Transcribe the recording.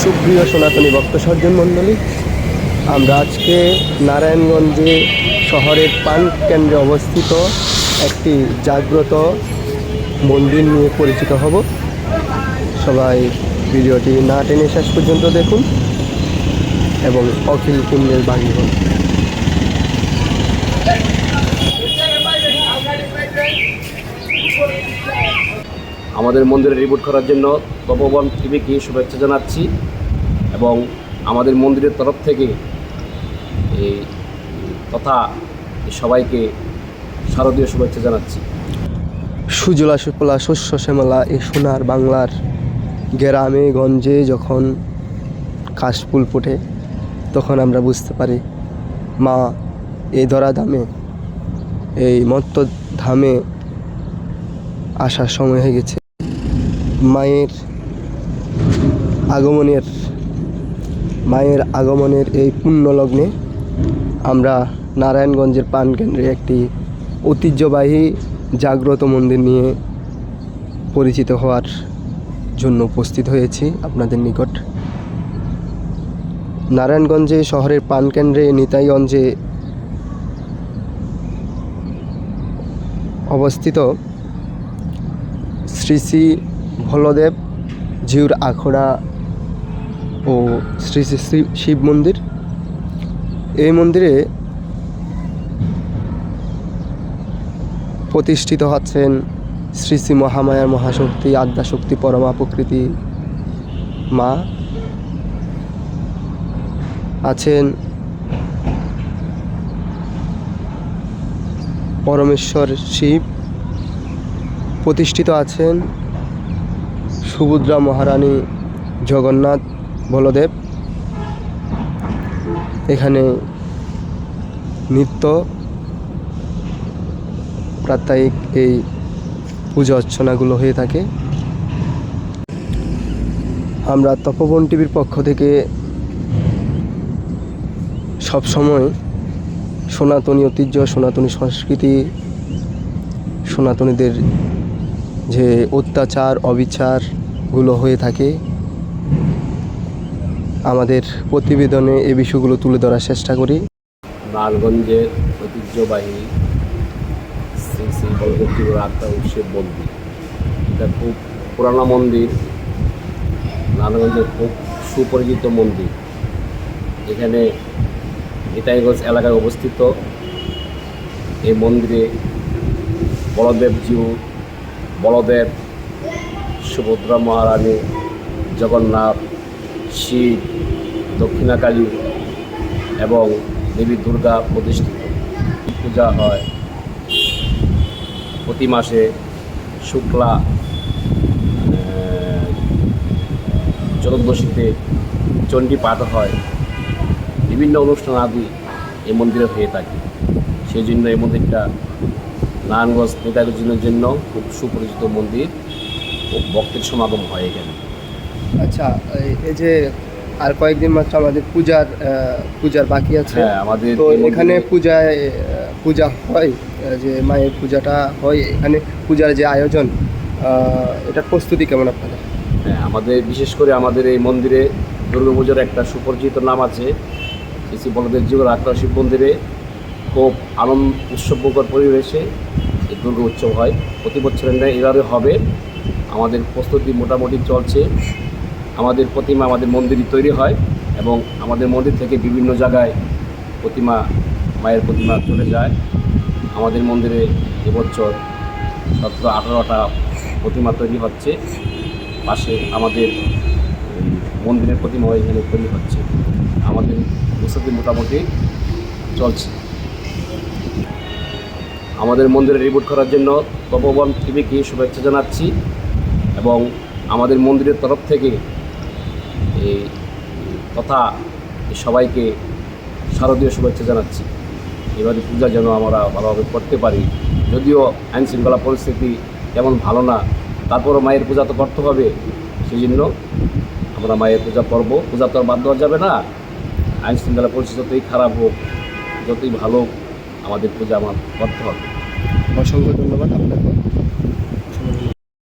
সুপ্রিয় সনাতনী ভক্ত সজ্জন মণ্ডলী, আমরা আজকে নারায়ণগঞ্জে শহরের পান কেন্দ্রে অবস্থিত একটি জাগ্রত মন্দির নিয়ে পরিচিত হব। সবাই ভিডিওটি না টেনে শেষ পর্যন্ত দেখুন এবং অখিল পুণ্যের ভাগী হন। আমাদের মন্দিরে রিপোর্ট করার জন্য তপোবন টিভিকে শুভেচ্ছা জানাচ্ছি এবং আমাদের মন্দিরের তরফ থেকে এই তথা সবাইকে শারদীয় শুভেচ্ছা জানাচ্ছি। সুজলা সুফলা শস্য শ্যামলা এই সোনার বাংলার গ্রামে গঞ্জে যখন কাশফুল ফোটে তখন আমরা বুঝতে পারি মা এই ধরা ধামে, এই মত্ত ধামে আসার সময় হয়ে গেছে। মায়ের আগমনের এই পুণ্য লগ্নে আমরা নারায়ণগঞ্জের পান কেন্দ্রে একটি ঐতিহ্যবাহী জাগ্রত মন্দির নিয়ে পরিচিত হওয়ার জন্য উপস্থিত হয়েছি আপনাদের নিকট। নারায়ণগঞ্জে শহরের পান কেন্দ্রে নিতাইগঞ্জে অবস্থিত শ্রী শ্রী ভোলদেব জিউর আখড়া ও শ্রী শ্রী শিব মন্দির। এই মন্দিরে প্রতিষ্ঠিত হচ্ছেন শ্রী শ্রী মহামায়ার মহাশক্তি আদ্যাশক্তি পরমা প্রকৃতি মা, আছেন পরমেশ্বর শিব, প্রতিষ্ঠিত আছেন সুভদ্রা মহারানী জগন্নাথ বলদেব। এখানে নিত্য প্রাত্যহিক এই পূজা অর্চনাগুলো হয়ে থাকে। আমরা তপোবন টিভির পক্ষ থেকে সবসময় সনাতনী ঐতিহ্য, সনাতনী সংস্কৃতি, সনাতনীদের যে অত্যাচার অবিচারগুলো হয়ে থাকে আমাদের প্রতিবেদনে এই বিষয়গুলো তুলে ধরার চেষ্টা করি। নারায়ণগঞ্জের ঐতিহ্যবাহী শ্রী শ্রী বলদেব জিউর আখড়া শিব মন্দির, এটা খুব পুরানো মন্দির, নারায়ণগঞ্জের খুব সুপরিচিত মন্দির। এখানে নিতাইগঞ্জ এলাকায় অবস্থিত এই মন্দিরে বলদেব জিউ, বলদেব, সুভদ্রা মহারানী, জগন্নাথ, শিব, দক্ষিণাকালী এবং দেবী দুর্গা প্রতিষ্ঠিত। পূজা হয় প্রতি মাসে শুক্লা চতুর্দশীতে চণ্ডী পাঠ হয়, বিভিন্ন অনুষ্ঠান আদি এই মন্দিরে হয়ে থাকে। সেই জন্য এই মন্দিরটা নারায়ণগঞ্জ নেতাগঞ্জের জন্য খুব সুপরিচিত মন্দির, খুব ভক্তের সমাগম হয় এখানে। আচ্ছা, এই যে আর কয়েকদিন মাত্র আমাদের পূজার বাকি আছে। আমাদের তো এখানে পূজা হয়, যে মায়ের পূজাটা হয়, এখানে পূজার যে আয়োজন, এটার প্রস্তুতি কেমন আপনাদের? হ্যাঁ, আমাদের বিশেষ করে আমাদের এই মন্দিরে দুর্গাপূজার একটা সুপরিচিত নাম আছে। শ্রী শ্রী বলদেব জিউর আখড়া শিব মন্দিরে খুব আনন্দ উৎসবমুখর পরিবেশে এই দুর্গা উৎসব হয়। প্রতি বছরের ন্যায় এবারে হবে। আমাদের প্রস্তুতি মোটামুটি চলছে। আমাদের প্রতিমা আমাদের মন্দিরে তৈরি হয় এবং আমাদের মন্দির থেকে বিভিন্ন জায়গায় মায়ের প্রতিমা চলে যায়। আমাদের মন্দিরে এবছর 17-18টা প্রতিমা তৈরি হচ্ছে। পাশে আমাদের মন্দিরের প্রতিমা এখানে তৈরি হচ্ছে। আমাদের প্রস্তুতি মোটামুটি চলছে। আমাদের মন্দিরে রিপোর্ট করার জন্য তপোবন টিভিকে শুভেচ্ছা জানাচ্ছি এবং আমাদের মন্দিরের তরফ থেকে এই তথা সবাইকে শারদীয় শুভেচ্ছা জানাচ্ছি। এবারে পূজা যেন আমরা ভালোভাবে করতে পারি। যদিও আইন শৃঙ্খলা পরিস্থিতি তেমন ভালো না, তারপরও মায়ের পূজা তো করতে হবে। সেই জন্য আমরা মায়ের পূজা করব। পূজা তো আর বাদ দেওয়া যাবে না। আইন শৃঙ্খলা পরিস্থিতি যতই খারাপ হোক, যতই ভালো, আমাদের পূজা করতে হবে। অসংখ্য ধন্যবাদ আপনাকে।